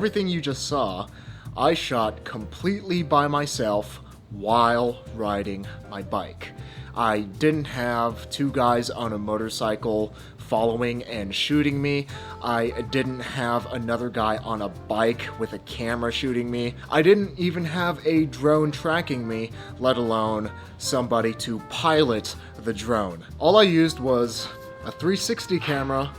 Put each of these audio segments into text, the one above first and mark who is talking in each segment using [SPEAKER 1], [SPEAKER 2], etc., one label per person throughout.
[SPEAKER 1] everything you just saw, I shot completely by myself while riding my bike. I didn't have two guys on a motorcycle following and shooting me. I didn't have another guy on a bike with a camera shooting me. I didn't even have a drone tracking me, let alone somebody to pilot the drone. All I used was a 360 camera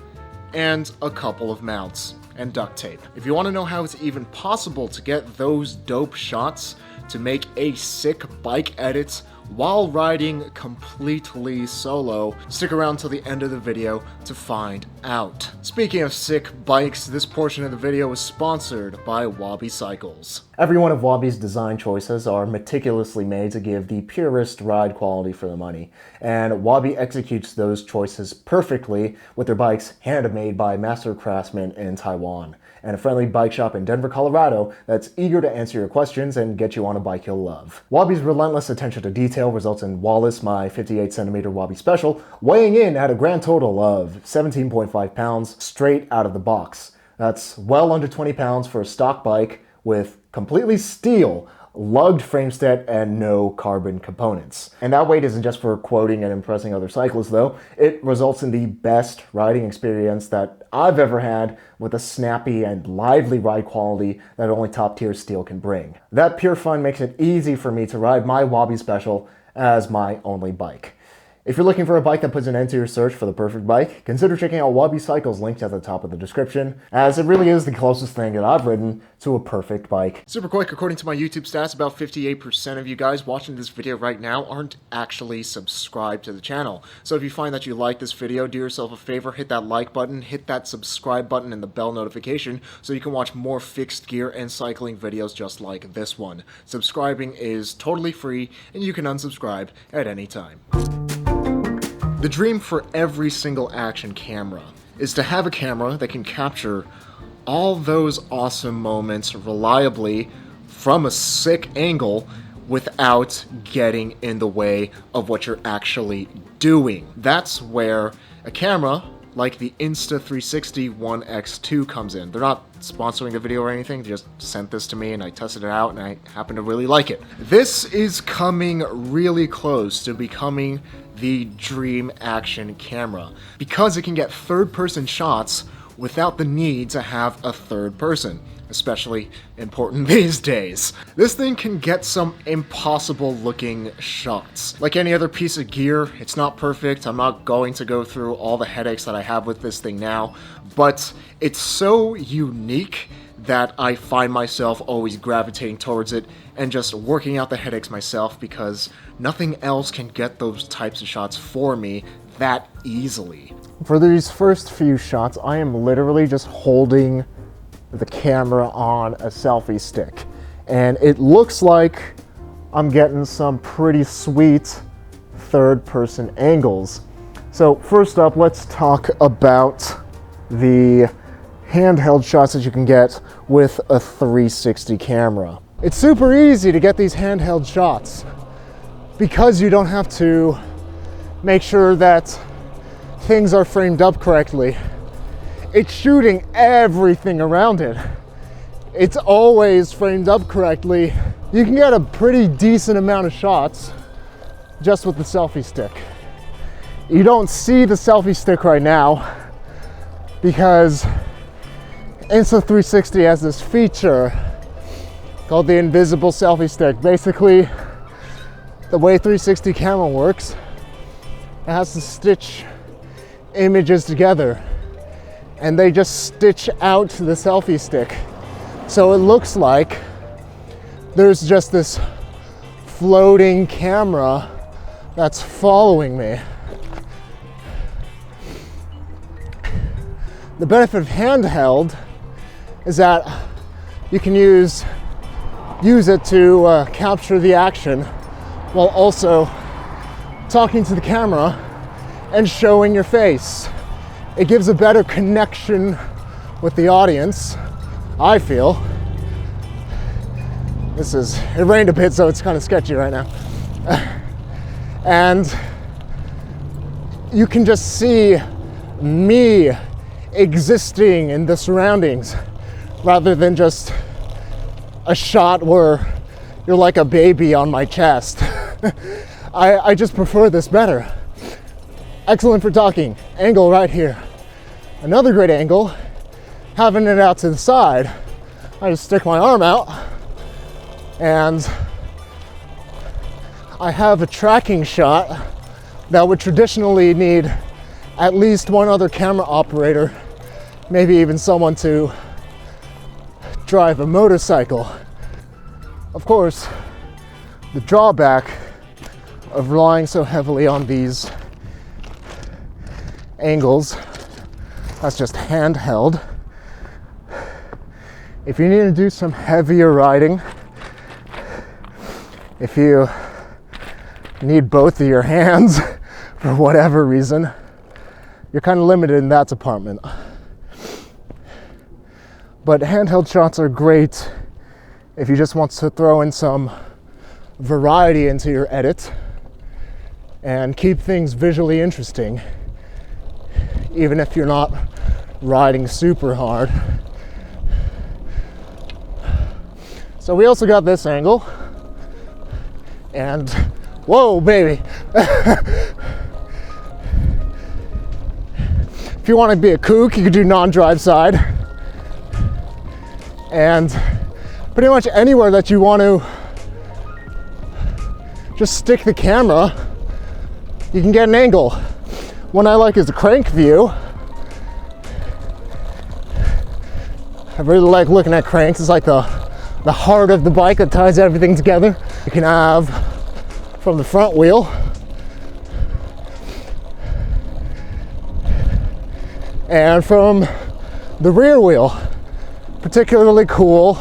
[SPEAKER 1] and a couple of mounts and duct tape. If you want to know how it's even possible to get those dope shots to make a sick bike edit while riding completely solo, stick around till the end of the video to find out. Speaking of sick bikes, this portion of the video is sponsored by Wabi Cycles.
[SPEAKER 2] Every one of Wabi's design choices are meticulously made to give the purest ride quality for the money, and Wabi executes those choices perfectly with their bikes handmade by master craftsmen in Taiwan, and a friendly bike shop in Denver, Colorado that's eager to answer your questions and get you on a bike you'll love. Wabi's relentless attention to detail results in Wallace, my 58cm Wabi Special, weighing in at a grand total of 17.5 pounds straight out of the box. That's well under 20 pounds for a stock bike with completely steel, lugged frame set, and no carbon components. And that weight isn't just for quoting and impressing other cyclists though, it results in the best riding experience that I've ever had with a snappy and lively ride quality that only top tier steel can bring. That pure fun makes it easy for me to ride my Wabi Special as my only bike. If you're looking for a bike that puts an end to your search for the perfect bike, consider checking out Wabi Cycles linked at the top of the description, as it really is the closest thing that I've ridden to a perfect bike.
[SPEAKER 1] Super quick, according to my YouTube stats, about 58% of you guys watching this video right now aren't actually subscribed to the channel. So if you find that you like this video, do yourself a favor, hit that like button, hit that subscribe button and the bell notification so you can watch more fixed gear and cycling videos just like this one. Subscribing is totally free and you can unsubscribe at any time. The dream for every single action camera is to have a camera that can capture all those awesome moments reliably from a sick angle without getting in the way of what you're actually doing. That's where a camera like the Insta360 One X2 comes in. They're not sponsoring the video or anything, they just sent this to me and I tested it out and I happen to really like it. This is coming really close to becoming the dream action camera because it can get third-person shots without the need to have a third person, especially important these days. This thing can get some impossible looking shots. Like any other piece of gear, it's not perfect. I'm not going to go through all the headaches that I have with this thing now, but it's so unique that I find myself always gravitating towards it and just working out the headaches myself because nothing else can get those types of shots for me that easily.
[SPEAKER 2] For these first few shots, I am literally just holding the camera on a selfie stick, and it looks like I'm getting some pretty sweet third-person angles. So first up, let's talk about the handheld shots that you can get with a 360 camera. It's super easy to get these handheld shots because you don't have to make sure that things are framed up correctly. It's shooting everything around it. It's always framed up correctly. You can get a pretty decent amount of shots just with the selfie stick. You don't see the selfie stick right now because Insta360 has this feature called the invisible selfie stick. Basically, the way 360 camera works, it has to stitch images together and they just stitch out the selfie stick. So it looks like there's just this floating camera that's following me. The benefit of handheld is that you can use it to capture the action while also talking to the camera and showing your face. It gives a better connection with the audience, I feel. It rained a bit, so it's kind of sketchy right now. And you can just see me existing in the surroundings
[SPEAKER 1] rather than just a shot where you're like a baby on my chest. I just prefer this better. Excellent for talking. Angle right here. Another great angle, having it out to the side. I just stick my arm out and I have a tracking shot that would traditionally need at least one other camera operator, maybe even someone to drive a motorcycle. Of course, the drawback of relying so heavily on these angles, that's just handheld. If you need to do some heavier riding, if you need both of your hands for whatever reason, you're kind of limited in that department. But handheld shots are great if you just want to throw in some variety into your edit and keep things visually interesting, even if you're not riding super hard. So we also got this angle, and whoa, baby. If you want to be a kook, you could do non-drive side. And pretty much anywhere that you want to just stick the camera, you can get an angle. One I like is the crank view. I really like looking at cranks. It's like the heart of the bike that ties everything together. You can have from the front wheel, and from the rear wheel. Particularly cool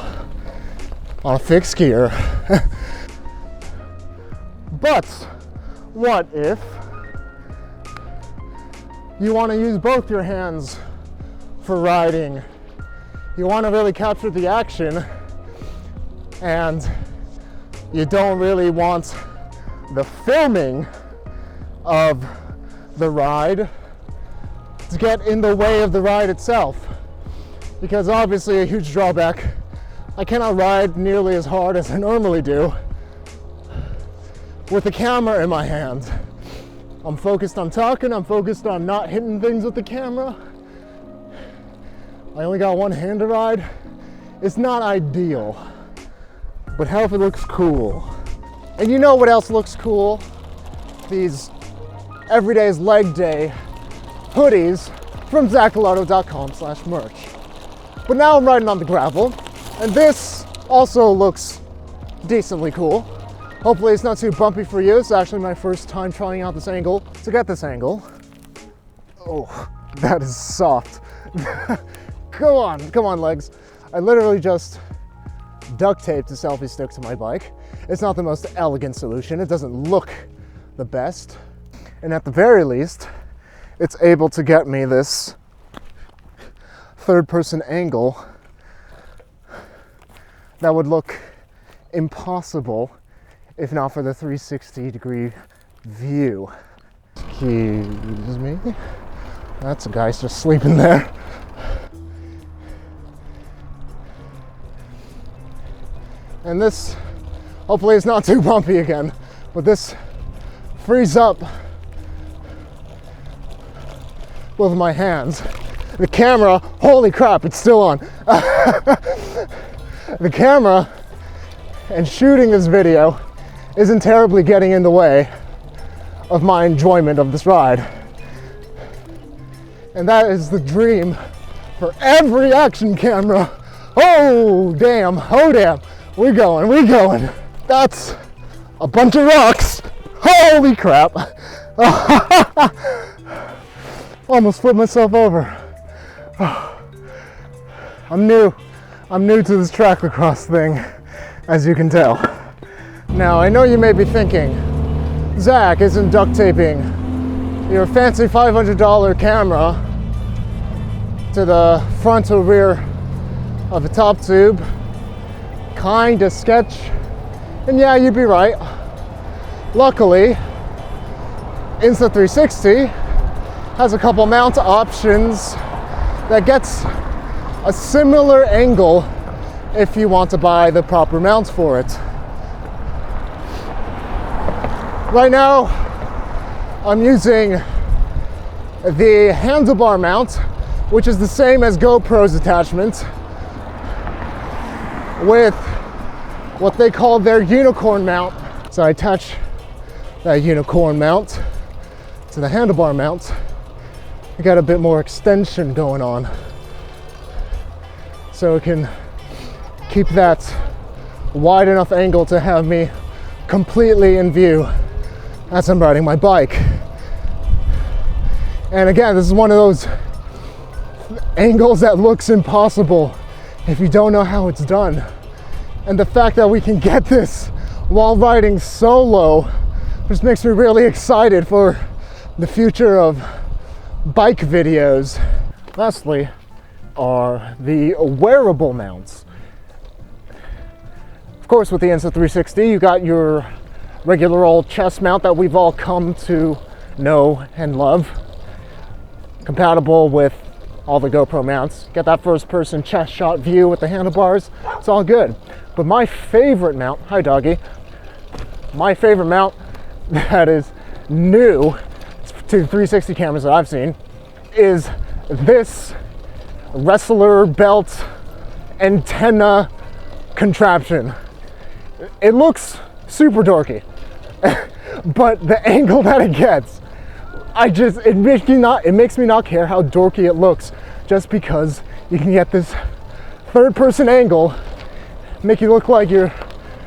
[SPEAKER 1] on a fixed gear. But what if you want to use both your hands for riding? You want to really capture the action and you don't really want the filming of the ride to get in the way of the ride itself. Because obviously a huge drawback, I cannot ride nearly as hard as I normally do with the camera in my hand. I'm focused on talking, I'm focused on not hitting things with the camera. I only got one hand to ride. It's not ideal, but hell if it looks cool. And you know what else looks cool? These Everyday's Leg Day hoodies from zachalotto.com/merch. But now I'm riding on the gravel, and this also looks decently cool. Hopefully it's not too bumpy for you. It's actually my first time trying out this angle. To get this angle, oh, that is soft. Come on legs. I literally just duct taped a selfie stick to my bike. It's not the most elegant solution. It doesn't look the best. And at the very least, it's able to get me this third-person angle that would look impossible if not for the 360-degree view. Excuse me. That's a guy just sleeping there. And this, hopefully it's not too bumpy again, but this frees up with my hands. The camera, holy crap, it's still on. The camera and shooting this video isn't terribly getting in the way of my enjoyment of this ride. And that is the dream for every action camera. Oh damn, we're going. That's a bunch of rocks. Holy crap. Almost flipped myself over. I'm new to this track lacrosse thing, as you can tell. Now, I know you may be thinking, Zach isn't duct taping your fancy $500 camera to the front or rear of a top tube. Kinda sketch. And yeah, you'd be right. Luckily, Insta360 has a couple mount options that gets a similar angle if you want to buy the proper mounts for it. Right now, I'm using the handlebar mount, which is the same as GoPro's attachment, with what they call their unicorn mount. So I attach that unicorn mount to the handlebar mount. I got a bit more extension going on, so it can keep that wide enough angle to have me completely in view as I'm riding my bike. And again, this is one of those angles that looks impossible if you don't know how it's done. And the fact that we can get this while riding solo just makes me really excited for the future of bike videos. Lastly are the wearable mounts. Of course, with the Insta360, you got your regular old chest mount that we've all come to know and love, compatible with all the GoPro mounts. Get that first person chest shot view with the handlebars. It's all good. But my favorite mount, hi doggy, my favorite mount that is new to the 360 cameras that I've seen is this wrestler belt antenna contraption. It looks super dorky, but the angle that it gets, it makes me not care how dorky it looks, just because you can get this third person angle, make you look like you're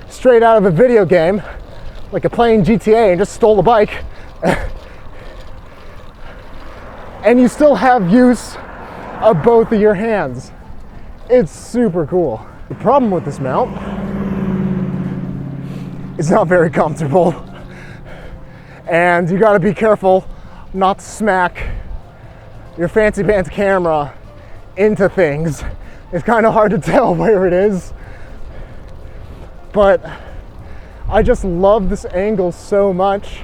[SPEAKER 1] straight out of a video game, like you're playing GTA and just stole a bike, and you still have use of both of your hands. It's super cool. The problem with this mount, it's not very comfortable, and you gotta be careful not to smack your fancy pants camera into things. It's kind of hard to tell where it is, but I just love this angle so much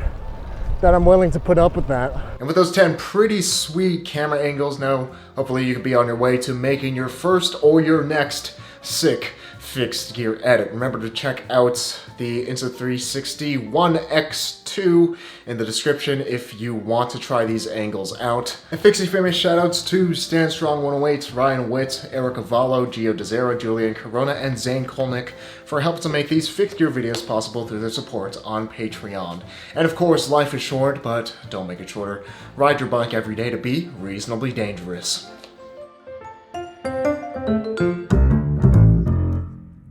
[SPEAKER 1] that I'm willing to put up with that. And with those 10 pretty sweet camera angles, now hopefully you can be on your way to making your first or your next sick fixed gear edit. Remember to check out the Insta360 One X2 in the description if you want to try these angles out. And Fixie famous shoutouts to Stand Strong 108, Ryan Witt, Eric Avalo, Gio Dezera, Julian Corona, and Zane Kolnick for help to make these fixed gear videos possible through their support on Patreon. And of course, life is short, but don't make it shorter. Ride your bike every day to be reasonably dangerous.